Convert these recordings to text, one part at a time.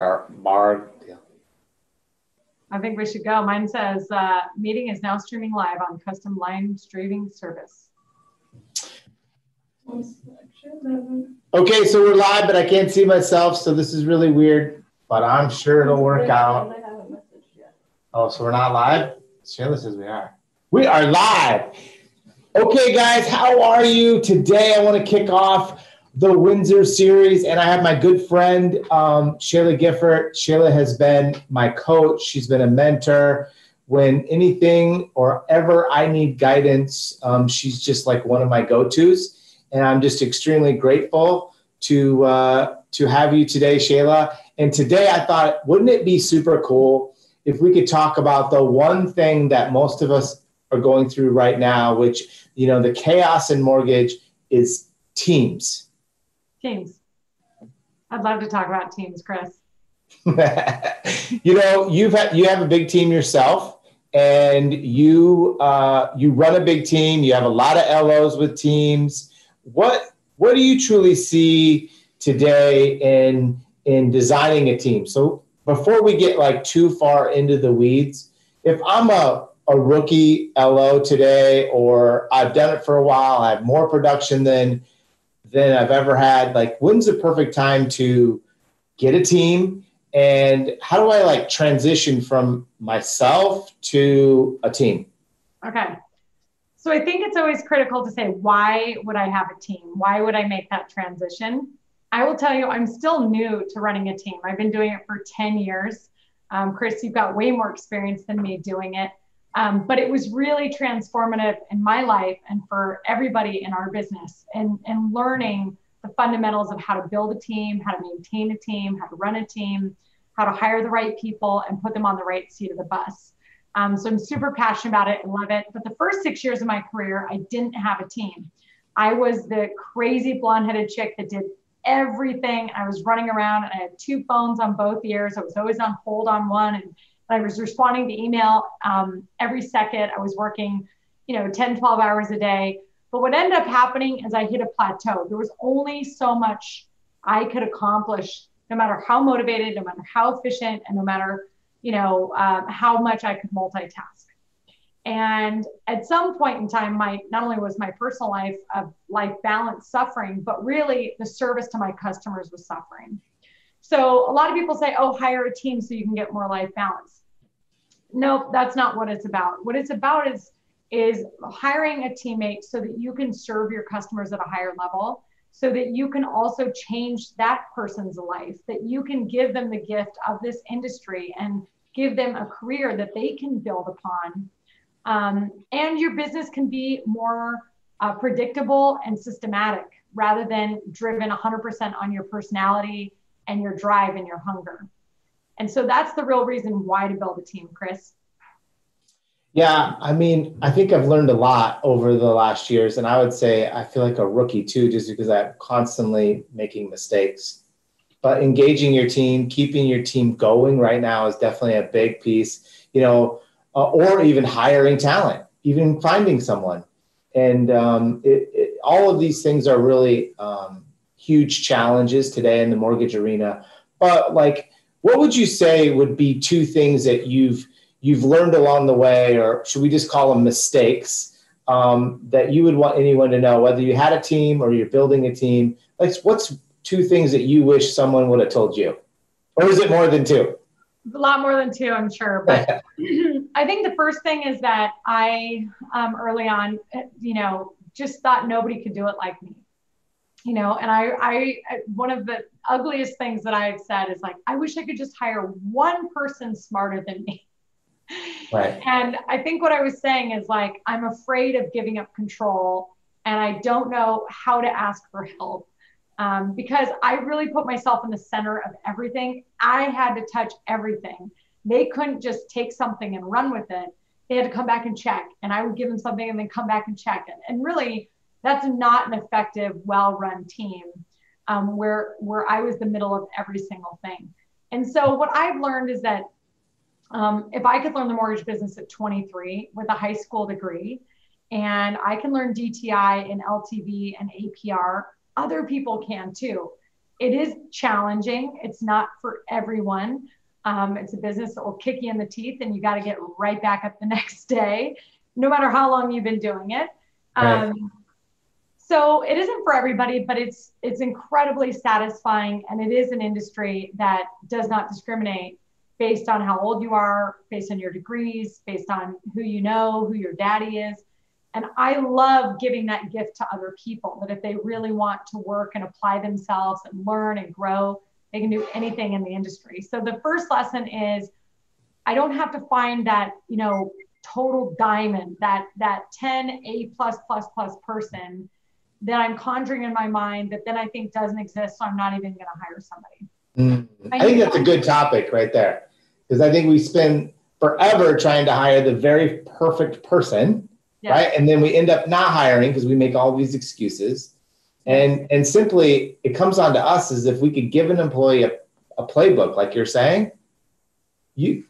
Bar. I think we should go. Mine says meeting is now streaming live on custom line streaming service. Okay, so we're live, but I can't see myself, so this is really weird, but I'm sure it'll work out. Oh, so we're not live? Shayla says we are. We are live. Okay, guys, how are you? Today I want to kick off the Windsor series, and I have my good friend, Shayla Gifford. Shayla has been my coach. She's been a mentor. When anything or ever I need guidance, she's just like one of my go-tos, and I'm just extremely grateful to have you today, Shayla. And today I thought, wouldn't it be super cool if we could talk about the one thing that most of us are going through right now, which, you know, the chaos in mortgage is teams. Teams. I'd love to talk about teams, Chris. You know, you have a big team yourself, and you run a big team. You have a lot of LOs with teams. What do you truly see today in designing a team? So before we get like too far into the weeds, if I'm a rookie LO today, or I've done it for a while, I have more production than I've ever had, like, when's the perfect time to get a team? And how do I like transition from myself to a team? Okay. So I think it's always critical to say, why would I have a team? Why would I make that transition? I will tell you, I'm still new to running a team. I've been doing it for 10 years. Chris, you've got way more experience than me doing it. But it was really transformative in my life and for everybody in our business, and learning the fundamentals of how to build a team, how to maintain a team, how to run a team, how to hire the right people and put them on the right seat of the bus. So I'm super passionate about it and love it. But the first 6 years of my career, I didn't have a team. I was the crazy blonde-headed chick that did everything. I was running around and I had 2 phones on both ears. I was always on hold on one, and I was responding to email every second. I was working, 10, 12 hours a day. But what ended up happening is I hit a plateau. There was only so much I could accomplish, no matter how motivated, no matter how efficient, and no matter, how much I could multitask. And at some point in time, not only was my personal life balance suffering, but really the service to my customers was suffering. So a lot of people say, oh, hire a team so you can get more life balance. No, that's not what it's about. What it's about is hiring a teammate so that you can serve your customers at a higher level, so that you can also change that person's life, that you can give them the gift of this industry and give them a career that they can build upon. And your business can be more predictable and systematic, rather than driven 100% on your personality and your drive and your hunger. And so that's the real reason why to build a team, Chris. Yeah, I mean, I think I've learned a lot over the last years, and I would say I feel like a rookie too, just because I'm constantly making mistakes. But engaging your team, keeping your team going right now is definitely a big piece, or even hiring talent, even finding someone. And all of these things are really huge challenges today in the mortgage arena. But like, what would you say would be 2 things that you've learned along the way, or should we just call them mistakes, that you would want anyone to know, whether you had a team or you're building a team? Like, what's 2 things that you wish someone would have told you? Or is it more than 2? A lot more than 2, I'm sure. But I think the first thing is that I, early on, just thought nobody could do it like me. And I one of the ugliest things that I've said is like, I wish I could just hire one person smarter than me. Right. And I think what I was saying is like, I'm afraid of giving up control, and I don't know how to ask for help, because I really put myself in the center of everything. I had to touch everything. They couldn't just take something and run with it. They had to come back and check, and I would give them something and then come back and check it. And really, that's not an effective, well-run team, where I was the middle of every single thing. And so what I've learned is that if I could learn the mortgage business at 23 with a high school degree, and I can learn DTI and LTV and APR, other people can too. It is challenging. It's not for everyone. It's a business that will kick you in the teeth and you got to get right back up the next day, no matter how long you've been doing it. Right. So it isn't for everybody, but it's incredibly satisfying. And it is an industry that does not discriminate based on how old you are, based on your degrees, based on who you know, who your daddy is. And I love giving that gift to other people, that if they really want to work and apply themselves and learn and grow, they can do anything in the industry. So the first lesson is I don't have to find that, total diamond, that 10 A++ person that I'm conjuring in my mind that then I think doesn't exist. So I'm not even going to hire somebody. I think that's a good topic right there, because I think we spend forever trying to hire the very perfect person. Yeah. Right. And then we end up not hiring because we make all these excuses. And simply it comes on to us as if we could give an employee a playbook, like you're saying, you'd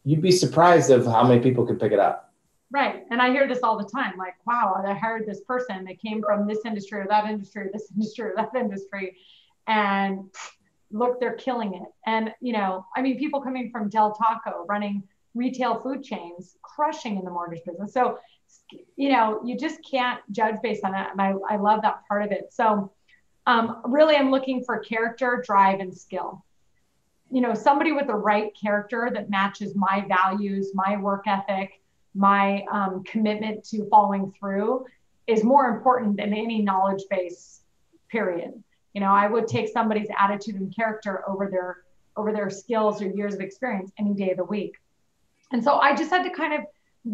be surprised of how many people could pick it up. Right. And I hear this all the time, like, wow, I hired this person that came from this industry or that industry or this industry or that industry. And look, they're killing it. And, people coming from Del Taco, running retail food chains, crushing in the mortgage business. So, you just can't judge based on that. And I love that part of it. So really, I'm looking for character, drive, and skill. Somebody with the right character that matches my values, my work ethic, my commitment to following through is more important than any knowledge base, period. I would take somebody's attitude and character over their skills or years of experience any day of the week. And so I just had to kind of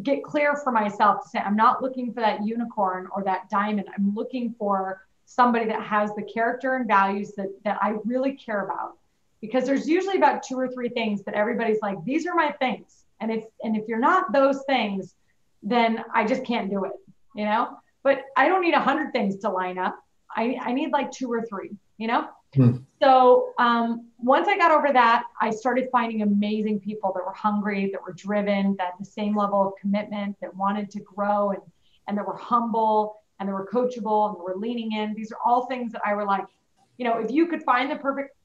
get clear for myself to say, I'm not looking for that unicorn or that diamond. I'm looking for somebody that has the character and values that I really care about. Because there's usually about 2 or 3 things that everybody's like, these are my things. And if you're not those things, then I just can't do it, But I don't need 100 things to line up. I need like 2 or 3, So once I got over that, I started finding amazing people that were hungry, that were driven, that had the same level of commitment, that wanted to grow and that were humble and they were coachable and they were leaning in. These are all things that I were like, if you could find the perfect,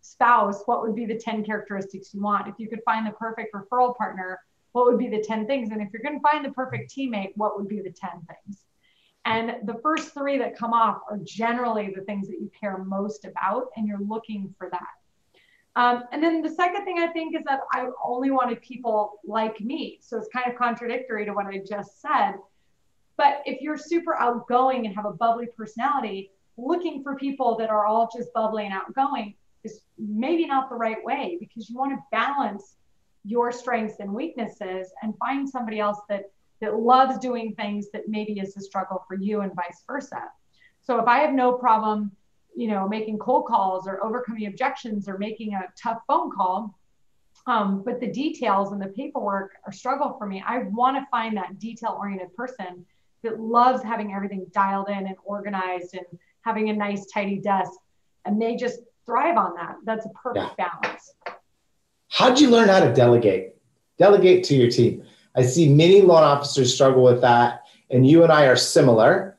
spouse, what would be the 10 characteristics you want? If you could find the perfect referral partner, what would be the 10 things? And if you're going to find the perfect teammate, what would be the 10 things? And the first 3 that come off are generally the things that you care most about, and you're looking for that. And then the second thing I think is that I only wanted people like me. So it's kind of contradictory to what I just said. But if you're super outgoing and have a bubbly personality, looking for people that are all just bubbly and outgoing is maybe not the right way, because you want to balance your strengths and weaknesses and find somebody else that loves doing things that maybe is a struggle for you and vice versa. So if I have no problem, making cold calls or overcoming objections or making a tough phone call, but the details and the paperwork are struggle for me, I want to find that detail-oriented person that loves having everything dialed in and organized and having a nice, tidy desk. And they just thrive on that. That's a perfect balance. How'd you learn how to delegate? Delegate to your team. I see many loan officers struggle with that, and you and I are similar.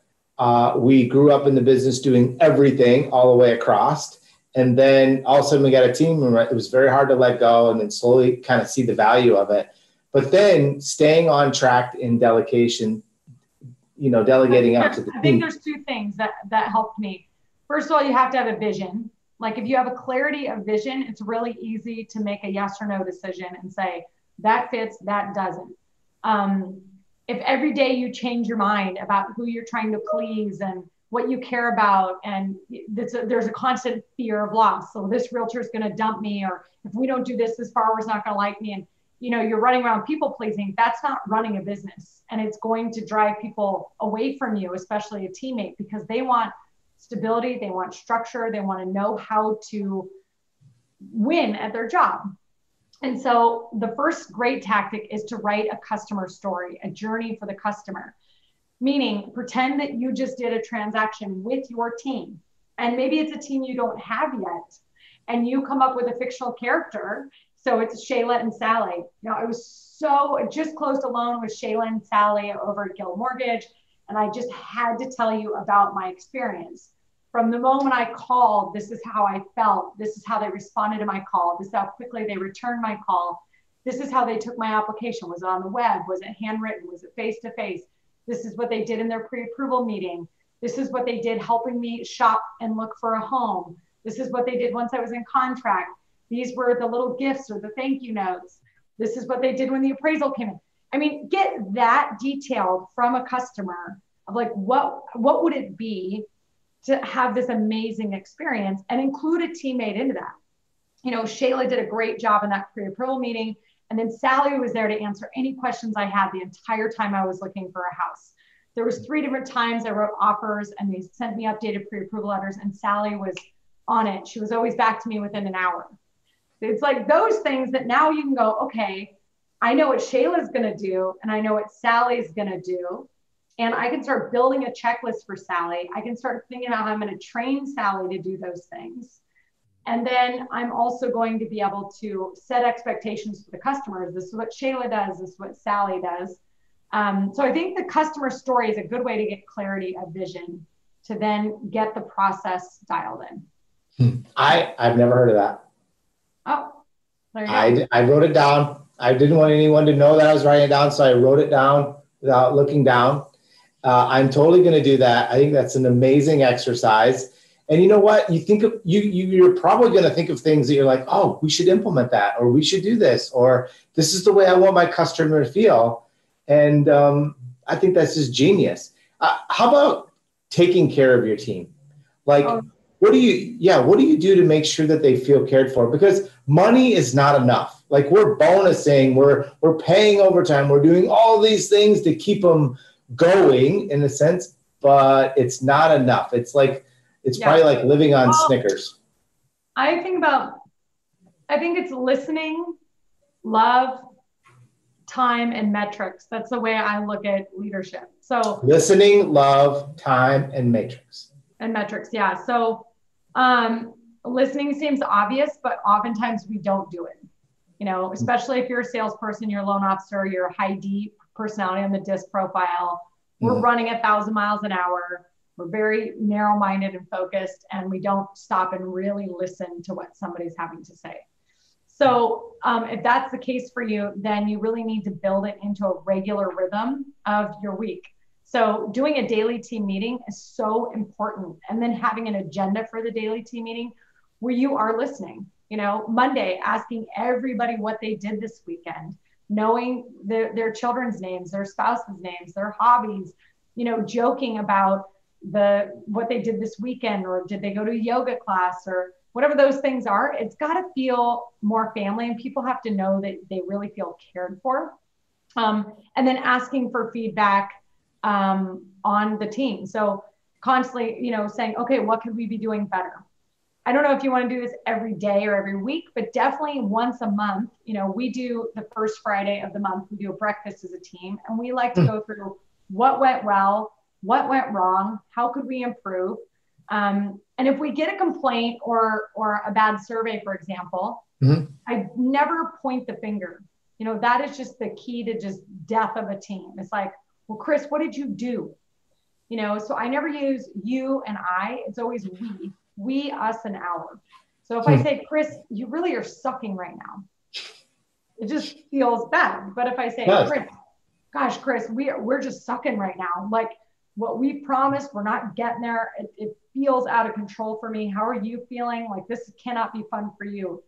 We grew up in the business doing everything all the way across, and then all of a sudden we got a team, and it was very hard to let go and then slowly kind of see the value of it. But then staying on track in delegation, delegating out to the team. I think there's 2 things that helped me. First of all, you have to have a vision. Like if you have a clarity of vision, it's really easy to make a yes or no decision and say, that fits, that doesn't. If every day you change your mind about who you're trying to please and what you care about, and there's a constant fear of loss. So this realtor is going to dump me, or if we don't do this borrower's not going to like me. And, you're running around people pleasing. That's not running a business. And it's going to drive people away from you, especially a teammate, because they want stability. They want structure. They want to know how to win at their job. And so the first great tactic is to write a customer story, a journey for the customer. Meaning, pretend that you just did a transaction with your team. And maybe it's a team you don't have yet. And you come up with a fictional character. So it's Shayla and Sally. I just closed a loan with Shayla and Sally over at Guild Mortgage. And I just had to tell you about my experience. From the moment I called, this is how I felt. This is how they responded to my call. This is how quickly they returned my call. This is how they took my application. Was it on the web? Was it handwritten? Was it face-to-face? This is what they did in their pre-approval meeting. This is what they did helping me shop and look for a home. This is what they did once I was in contract. These were the little gifts or the thank you notes. This is what they did when the appraisal came in. I mean, get that detailed from a customer of like, what would it be to have this amazing experience, and include a teammate into that. You know, Shayla did a great job in that pre-approval meeting. And then Sally was there to answer any questions I had the entire time I was looking for a house. There was 3 different times I wrote offers and they sent me updated pre-approval letters, and Sally was on it. She was always back to me within an hour. It's like those things that now you can go, okay, I know what Shayla's going to do and I know what Sally's going to do. And I can start building a checklist for Sally. I can start thinking about how I'm going to train Sally to do those things. And then I'm also going to be able to set expectations for the customers. This is what Shayla does. This is what Sally does. So I think the customer story is a good way to get clarity of vision to then get the process dialed in. I've never heard of that. Oh, there you go. I wrote it down. I didn't want anyone to know that I was writing it down, so I wrote it down without looking down. I'm totally going to do that. I think that's an amazing exercise. And you know what? You think of, you're probably going to think of things that you're like, oh, we should implement that, or we should do this, or this is the way I want my customer to feel. And I think that's just genius. How about taking care of your team? Like, what do you do to make sure that they feel cared for? Because money is not enough. Like, we're bonusing, we're paying overtime, we're doing all these things to keep them going in a sense, but it's not enough. It's like, it's probably like living on Snickers. I think it's listening, love, time, and metrics. That's the way I look at leadership. So listening, love, time, and metrics. And metrics, yeah. So listening seems obvious, but oftentimes we don't do it. You know, especially if you're a salesperson, you're a loan officer, you're a high D personality on the DISC profile. We're running 1,000 miles an hour. We're very narrow-minded and focused, and we don't stop and really listen to what somebody's having to say. So if that's the case for you, then you really need to build it into a regular rhythm of your week. So doing a daily team meeting is so important. And then having an agenda for the daily team meeting where you are listening. You know, Monday, asking everybody what they did this weekend, knowing their children's names, their spouse's names, their hobbies, you know, joking about what they did this weekend, or did they go to a yoga class, or whatever those things are. It's got to feel more family, and people have to know that they really feel cared for. And then asking for feedback on the team. So constantly, you know, saying, okay, what could we be doing better? I don't know if you want to do this every day or every week, but definitely once a month. You know, we do the first Friday of the month, we do a breakfast as a team, and we like to go through what went well, what went wrong, how could we improve? And if we get a complaint or a bad survey, for example, I never point the finger. You know, that is just the key to just death of a team. It's like, well, Chris, what did you do? You know, so I never use you and I, it's always we, us, and our. So if I say, Chris, you really are sucking right now, it just feels bad. But if I say, Chris, we're just sucking right now. Like, what we promised, we're not getting there. It feels out of control for me. How are you feeling? Like, this cannot be fun for you.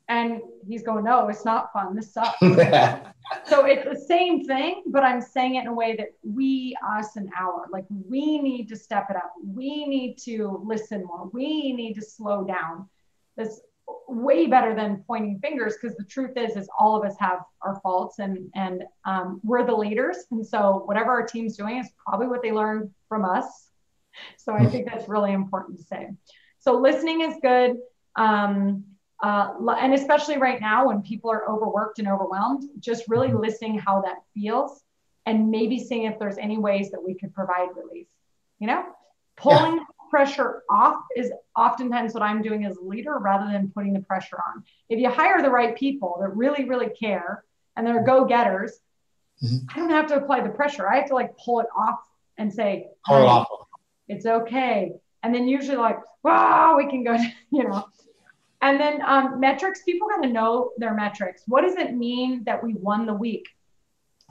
And he's going, no, it's not fun. This sucks. So it's the same thing, but I'm saying it in a way that we, us, and our, like, we need to step it up. We need to listen more. We need to slow down. That's way better than pointing fingers, because the truth is all of us have our faults, and we're the leaders. And so whatever our team's doing is probably what they learned from us. So I think that's really important to say. So listening is good. And especially right now when people are overworked and overwhelmed, just really listening how that feels, and maybe seeing if there's any ways that we could provide relief. You know, pulling pressure off is oftentimes what I'm doing as a leader, rather than putting the pressure on. If you hire the right people that really, really care and they're go-getters, I don't have to apply the pressure. I have to like pull it off and say, hey, it's okay. And then usually like, wow, we can go, you know. And then metrics, people got to know their metrics. What does it mean that we won the week?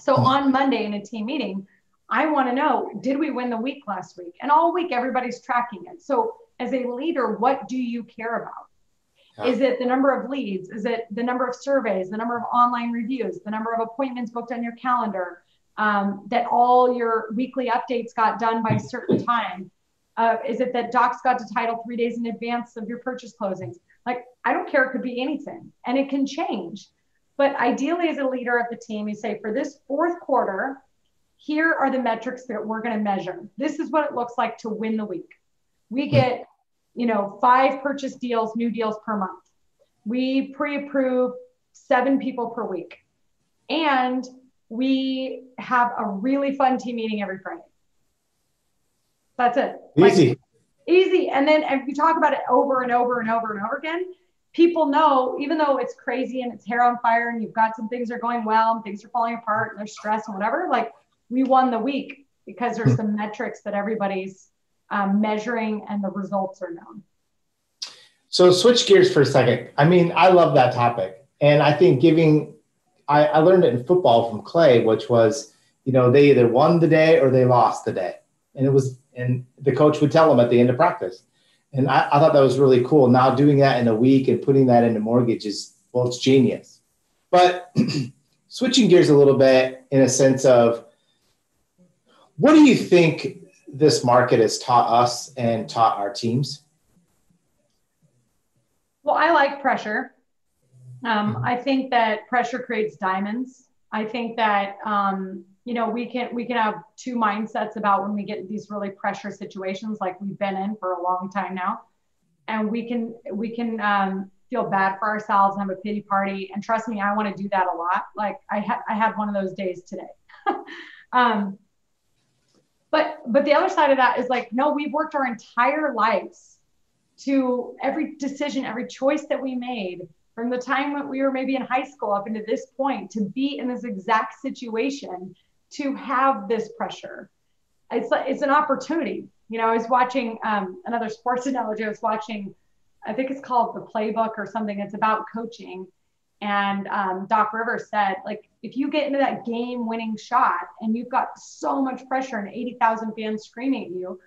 So on Monday in a team meeting, I want to know, did we win the week last week? And all week, everybody's tracking it. So as a leader, what do you care about? Is it the number of leads? Is it the number of surveys, the number of online reviews, the number of appointments booked on your calendar, that all your weekly updates got done by a certain time? Is it that docs got to title 3 days in advance of your purchase closings? Like, I don't care. It could be anything, and it can change. But ideally, as a leader of the team, you say, for this fourth quarter, here are the metrics that we're going to measure. This is what it looks like to win the week. We get, 5 purchase deals, new deals per month. We pre-approve 7 people per week. And we have a really fun team meeting every Friday. That's it. Easy. Easy. And then if you talk about it over and over and over and over again, people know, even though it's crazy and it's hair on fire and you've got some things are going well and things are falling apart and there's stress and whatever, like, we won the week because there's some metrics that everybody's measuring and the results are known. So switch gears for a second. I mean, I love that topic. And I think I learned it in football from Clay, which was, they either won the day or they lost the day. And the coach would tell them at the end of practice. And I thought that was really cool. Now doing that in a week and putting that into mortgage it's genius. But switching gears a little bit in a sense of, what do you think this market has taught us and taught our teams? Well, I like pressure. I think that pressure creates diamonds. I think that, we can have 2 mindsets about when we get these really pressure situations like we've been in for a long time now. And we can feel bad for ourselves and have a pity party. And trust me, I want to do that a lot. Like I had one of those days today. But the other side of that is like, no, we've worked our entire lives to every decision, every choice that we made from the time that we were maybe in high school up into this point to be in this exact situation, to have this pressure. It's an opportunity. I was watching another sports analogy. I was watching, I think it's called The Playbook or something. It's about coaching. And Doc Rivers said, like, if you get into that game-winning shot and you've got so much pressure and 80,000 fans screaming at you,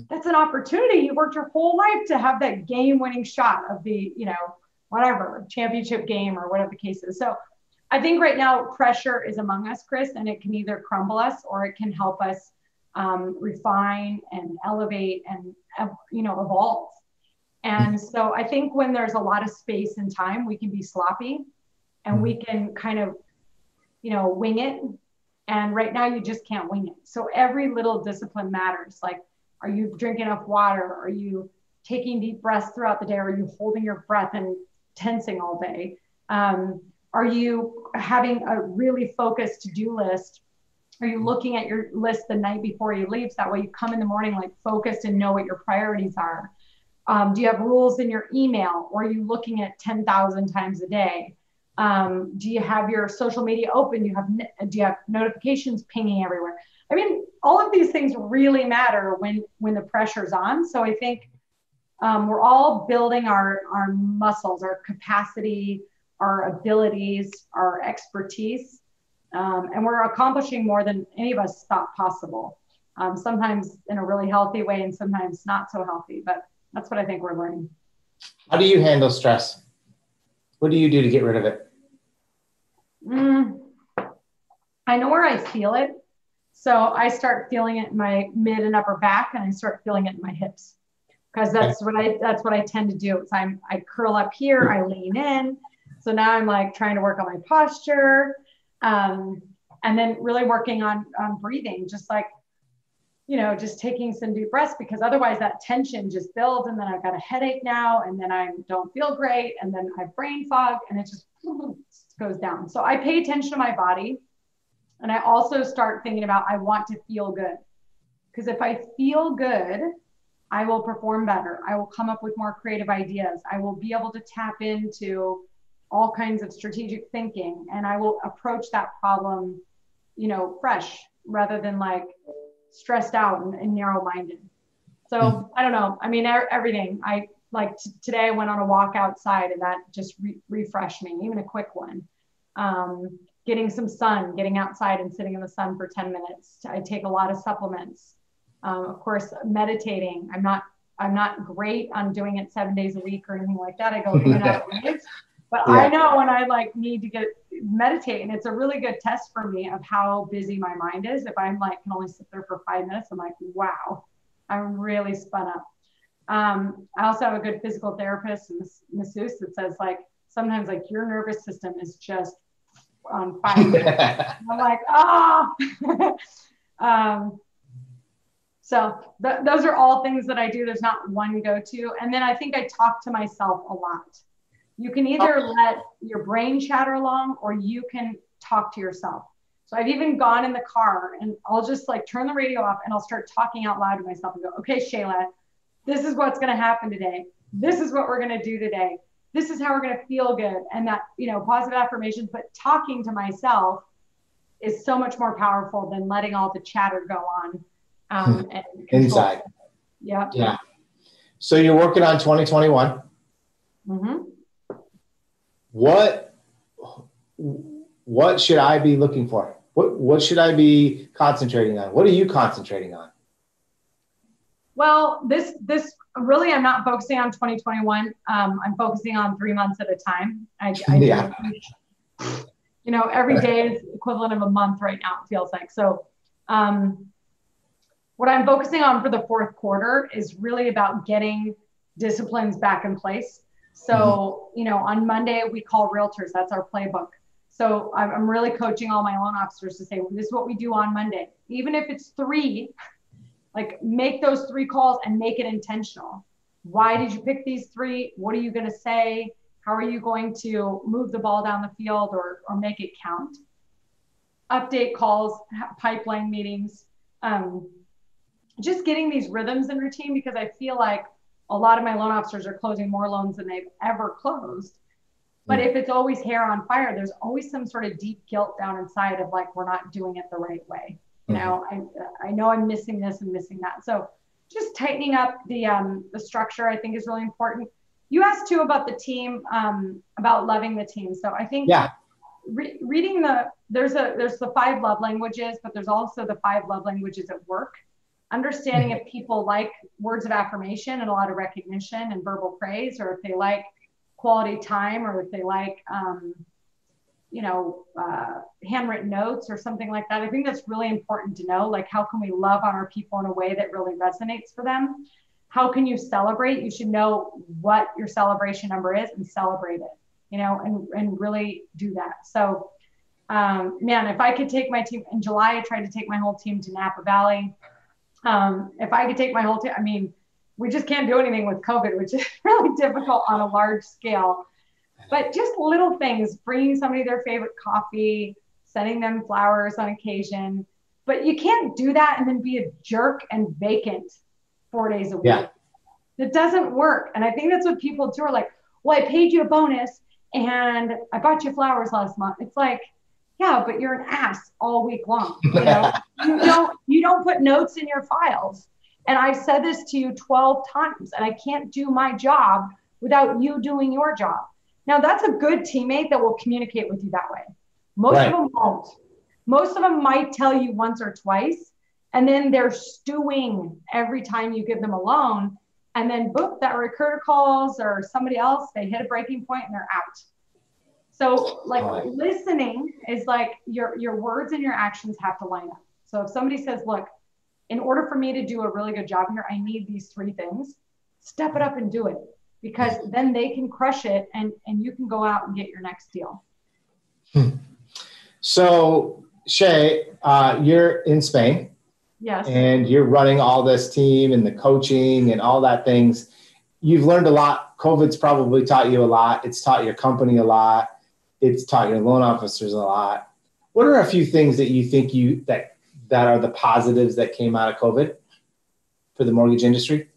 that's an opportunity. You worked your whole life to have that game-winning shot of the, whatever, championship game or whatever the case is. So I think right now pressure is among us, Chris, and it can either crumble us or it can help us refine and elevate and, evolve. And so I think when there's a lot of space and time, we can be sloppy and we can kind of, wing it. And right now you just can't wing it. So every little discipline matters. Like, are you drinking enough water? Are you taking deep breaths throughout the day? Are you holding your breath and tensing all day? Are you having a really focused to-do list? Are you looking at your list the night before you leave? So that way you come in the morning like focused and know what your priorities are. Do you have rules in your email, or are you looking at 10,000 times a day? Do you have your social media open? Do you have notifications pinging everywhere? I mean, all of these things really matter when the pressure's on. So I think we're all building our muscles, our capacity, our abilities, our expertise, and we're accomplishing more than any of us thought possible. Sometimes in a really healthy way and sometimes not so healthy, but that's what I think we're learning. How do you handle stress? What do you do to get rid of it? I know where I feel it. So I start feeling it in my mid and upper back, and I start feeling it in my hips, because that's what I tend to do. So I curl up here, I lean in. So now I'm like trying to work on my posture, and then really working on breathing, just like, just taking some deep breaths, because otherwise that tension just builds, and then I've got a headache now, and then I don't feel great, and then I have brain fog, and it just goes down. So I pay attention to my body, and I also start thinking about, I want to feel good, because if I feel good, I will perform better. I will come up with more creative ideas. I will be able to tap into all kinds of strategic thinking, and I will approach that problem, fresh, rather than like stressed out and narrow-minded. So I don't know. I mean, everything. I like today I went on a walk outside and that just refreshed me, even a quick one. Getting some sun, getting outside and sitting in the sun for 10 minutes. I take a lot of supplements. Of course, meditating. I'm not great on doing it 7 days a week or anything like that. I go in and out of waves, but yeah. I know when I like need to meditate, and it's a really good test for me of how busy my mind is. If I'm like, can only sit there for 5 minutes, I'm like, wow, I'm really spun up. I also have a good physical therapist, masseuse, that says like, sometimes like your nervous system is just on fire. I'm like, so those are all things that I do. There's not one go-to. And then I think I talk to myself a lot. You can either let your brain chatter along or you can talk to yourself. So I've even gone in the car and I'll just like turn the radio off and I'll start talking out loud to myself and go, okay, Shayla, this is what's going to happen today. This is what we're going to do today. This is how we're going to feel good. And that, positive affirmations, but talking to myself is so much more powerful than letting all the chatter go on. And inside. Yeah. Yeah. So you're working on 2021. Mm-hmm. What should I be looking for? What should I be concentrating on? What are you concentrating on? Well, this really, I'm not focusing on 2021. I'm focusing on 3 months at a time. Yeah. Every day is equivalent of a month right now, it feels like. So, what I'm focusing on for the fourth quarter is really about getting disciplines back in place. So, on Monday, we call realtors. That's our playbook. So I'm really coaching all my loan officers to say, well, this is what we do on Monday. Even if it's 3, like make those 3 calls and make it intentional. Why did you pick these 3? What are you going to say? How are you going to move the ball down the field or make it count? Update calls, pipeline meetings, just getting these rhythms and routine, because I feel like a lot of my loan officers are closing more loans than they've ever closed. But if it's always hair on fire, there's always some sort of deep guilt down inside of like, we're not doing it the right way. I know I'm missing this and missing that. So just tightening up the structure, I think, is really important. You asked too about the team, about loving the team. So I think reading there's the 5 love languages, but there's also the 5 love languages at work. Understanding if people like words of affirmation and a lot of recognition and verbal praise, or if they like quality time, or if they like, handwritten notes or something like that. I think that's really important to know. Like, how can we love on our people in a way that really resonates for them? How can you celebrate? You should know what your celebration number is and celebrate it, and really do that. So, if I could take my team in July, I tried to take my whole team to Napa Valley. If I could take my whole team, we just can't do anything with COVID, which is really difficult on a large scale. But just little things, bringing somebody their favorite coffee, sending them flowers on occasion. But you can't do that and then be a jerk and vacant 4 days a week. Yeah. That doesn't work. And I think that's what people do, are like, well, I paid you a bonus and I bought you flowers last month. It's like, yeah, but you're an ass all week long. You don't put notes in your files. And I've said this to you 12 times, and I can't do my job without you doing your job. Now, that's a good teammate that will communicate with you that way. Most of them won't. Most of them might tell you once or twice, and then they're stewing every time you give them a loan. And then boom, that recruiter calls or somebody else, they hit a breaking point and they're out. So listening is like your words and your actions have to line up. So if somebody says, look, in order for me to do a really good job here, I need these 3 things, step it up and do it, because then they can crush it and you can go out and get your next deal. So Shay, you're in Spain. Yes. And you're running all this team and the coaching and all that things. You've learned a lot. COVID's probably taught you a lot. It's taught your company a lot. It's taught your loan officers a lot. What are a few things that you think that are the positives that came out of COVID for the mortgage industry?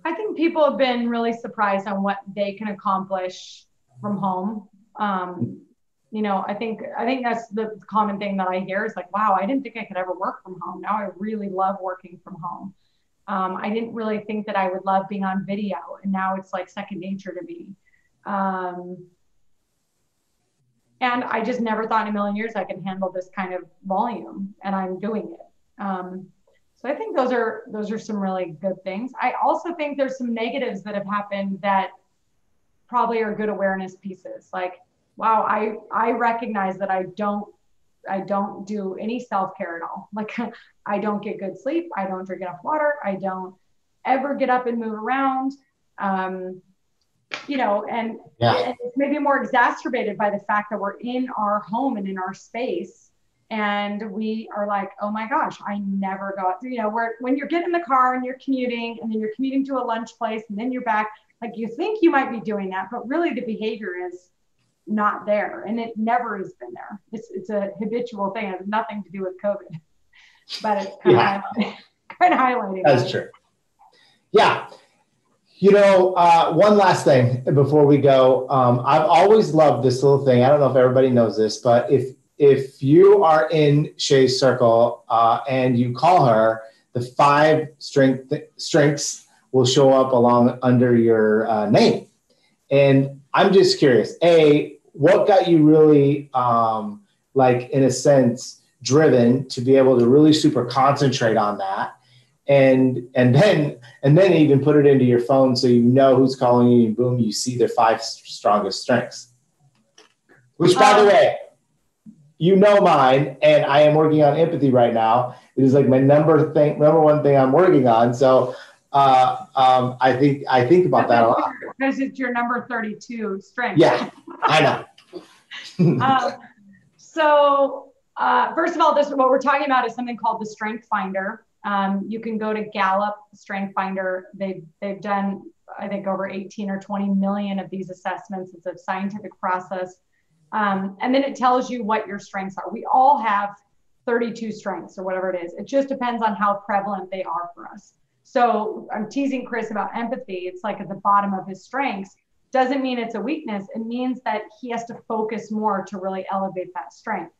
I think people have been really surprised on what they can accomplish from home. I think that's the common thing that I hear is like, wow, I didn't think I could ever work from home. Now I really love working from home. I didn't really think that I would love being on video, and now it's like second nature to me. And I just never thought in a million years I could handle this kind of volume, and I'm doing it. So I think those are some really good things. I also think there's some negatives that have happened that probably are good awareness pieces. Like, wow, I recognize that I don't do any self-care at all. Like, I don't get good sleep. I don't drink enough water. I don't ever get up and move around. You know, and it's maybe more exacerbated by the fact that we're in our home and in our space. And we are like, oh my gosh, I never go out. You know, when you're getting in the car and you're commuting, and then you're commuting to a lunch place, and then you're back, like you think you might be doing that, but really the behavior is not there. And it never has been there. It's a habitual thing. It has nothing to do with COVID, but it's kind of highlighting. That's true. Yeah. You know, one last thing before we go. I've always loved this little thing. I don't know if everybody knows this, but if you are in Shay's circle and you call her, the 5 strengths will show up under your name. And I'm just curious, what got you really, like in a sense, driven to be able to really super concentrate on that? And then even put it into your phone so you know who's calling you, and boom, you see their 5 strongest strengths. Which, by the way, you know mine, and I am working on empathy right now. It is like my number one thing I'm working on. So I think about that a lot. Because it's your number 32 strength. Yeah, I know. So first of all, what we're talking about is something called the Strength Finder. You can go to Gallup Strength Finder. They've done, I think, over 18 or 20 million of these assessments. It's a scientific process. And then it tells you what your strengths are. We all have 32 strengths or whatever it is. It just depends on how prevalent they are for us. So I'm teasing Chris about empathy. It's like at the bottom of his strengths. Doesn't mean it's a weakness. It means that he has to focus more to really elevate that strength.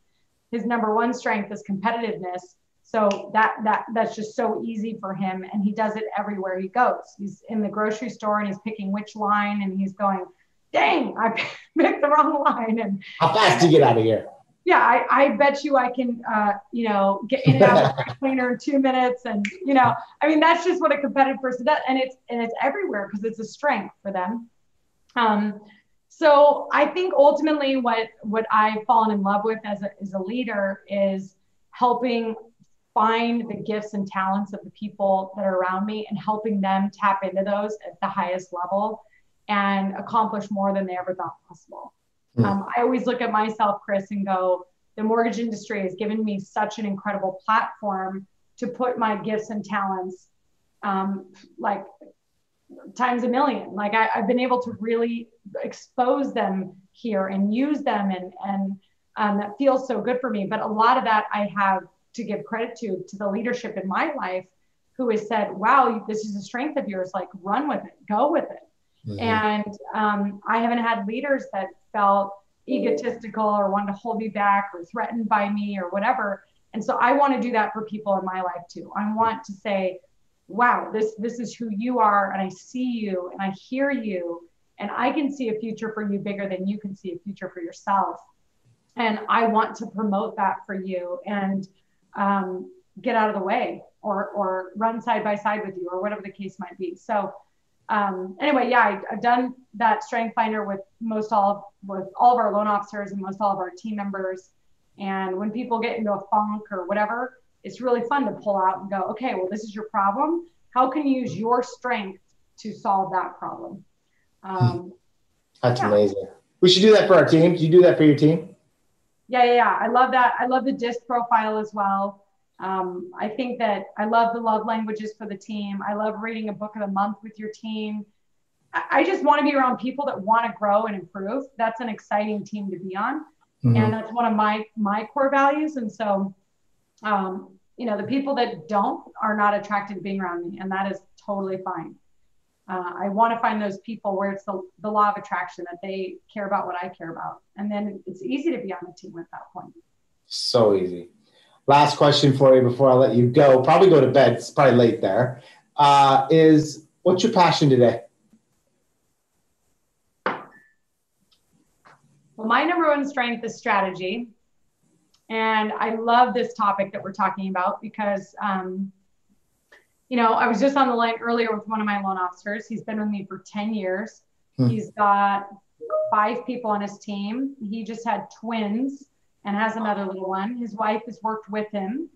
His number 1 strength is competitiveness. So that's just so easy for him. And he does it everywhere he goes. He's in the grocery store and he's picking which line, and he's going, dang, I picked the wrong line. And how fast do you get out of here? Yeah, I bet you I can, get in and out of the cleaner in 2 minutes. And, I mean, that's just what a competitive person does. And it's everywhere because it's a strength for them. So I think ultimately what I've fallen in love with as a leader is helping find the gifts and talents of the people that are around me and helping them tap into those at the highest level and accomplish more than they ever thought possible. I always look at myself, Chris, and go, the mortgage industry has given me such an incredible platform to put my gifts and talents like times a million. Like I've been able to really expose them here and use them, and that feels so good for me. But a lot of that I have to give credit to the leadership in my life who has said, wow, this is a strength of yours, like run with it, go with it. Mm-hmm. And I haven't had leaders that felt egotistical or wanted to hold me back or threatened by me or whatever. And so I want to do that for people in my life too. I want to say, wow, this is who you are, and I see you and I hear you, and I can see a future for you bigger than you can see a future for yourself. And I want to promote that for you and get out of the way or run side by side with you or whatever the case might be. So anyway, yeah, I've done that Strength Finder with all of our loan officers and most all of our team members. And when people get into a funk or whatever, it's really fun to pull out and go, okay, well, this is your problem. How can you use your strength to solve that problem? That's amazing. We should do that for our team. Do you do that for your team? Yeah. I love that. I love the DISC profile as well. I think that I love the love languages for the team. I love reading a book of the month with your team. I just want to be around people that want to grow and improve. That's an exciting team to be on. Mm-hmm. And that's one of my core values. And so, the people that are not attracted to being around me, and that is totally fine. I want to find those people where it's the law of attraction, that they care about what I care about. And then it's easy to be on the team at that point. So easy. Last question for you before I let you go. Probably go to bed. It's probably late there. is what's your passion today? Well, my number one strength is strategy. And I love this topic that we're talking about because, you know, I was just on the line earlier with one of my loan officers. He's been with me for 10 years. He's got 5 people on his team. He just had twins and has another little one. His wife has worked with him.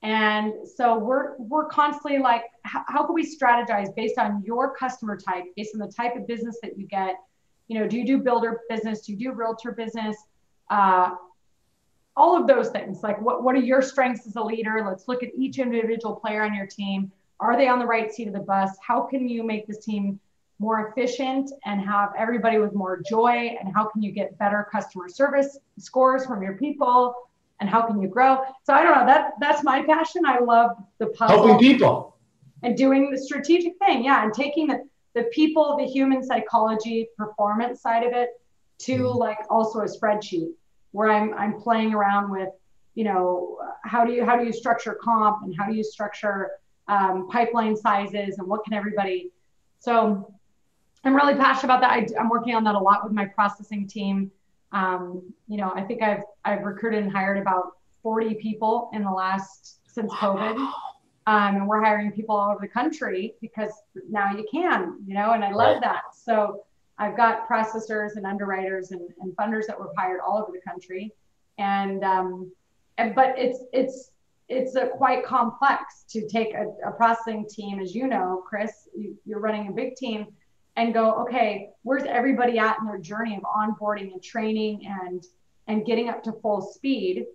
And so we're constantly like, how can we strategize based on your customer type, based on the type of business that you get? You know, do you do builder business? Do you do realtor business? All of those things. Like what are your strengths as a leader? Let's look at each individual player on your team. Are they on the right seat of the bus? How can you make this team more efficient and have everybody with more joy? And how can you get better customer service scores from your people? And how can you grow? So I don't know, that's my passion. I love the puzzle. Helping people. And doing the strategic thing. Yeah. And taking the people, the human psychology, performance side of it to like also a spreadsheet where I'm playing around with, you know, how do you structure comp and how do you structure pipeline sizes and what can everybody. So I'm really passionate about that. I'm working on that a lot with my processing team. You know, I think I've recruited and hired about 40 people in the since COVID. And we're hiring people all over the country because now you can, you know, and I love that. So I've got processors and underwriters and funders that were hired all over the country. But it's quite complex to take a processing team, as you know, Chris, you're running a big team, and go, okay, where's everybody at in their journey of onboarding and training and getting up to full speed?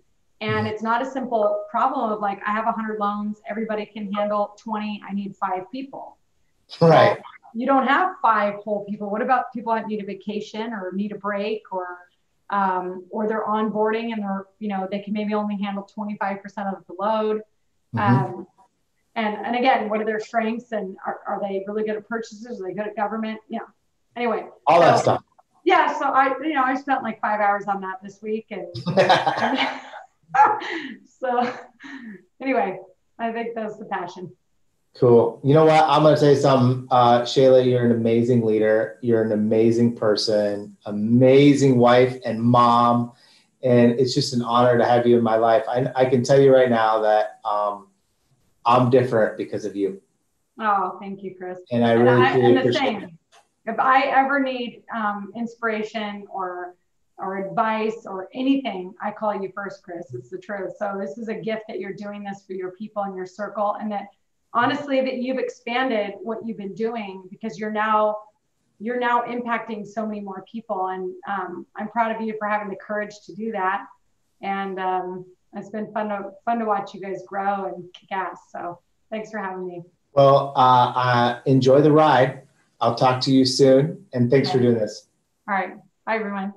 And it's not a simple problem of like, I have 100 loans, everybody can handle 20, I need 5 people. Right. So you don't have 5 whole people. What about people that need a vacation or need a break or they're onboarding and they're, you know, they can maybe only handle 25% of the load. And again, what are their strengths and are they really good at purchases? Are they good at government? Yeah. Anyway. All that stuff. Yeah. So I spent like 5 hours on that this week. And so anyway, I think that's the passion. Cool. You know what? I'm going to say something. Shayla, you're an amazing leader. You're an amazing person, amazing wife and mom. And it's just an honor to have you in my life. I can tell you right now that I'm different because of you. Oh, thank you, Chris. And I really appreciate it. If I ever need inspiration or advice or anything, I call you first, Chris. It's the truth. So this is a gift that you're doing this for your people in your circle, and that honestly, that you've expanded what you've been doing because you're now impacting so many more people. And I'm proud of you for having the courage to do that. And it's been fun to watch you guys grow and kick ass. So thanks for having me. Well, enjoy the ride. I'll talk to you soon. And thanks for doing this. All right. Bye, everyone.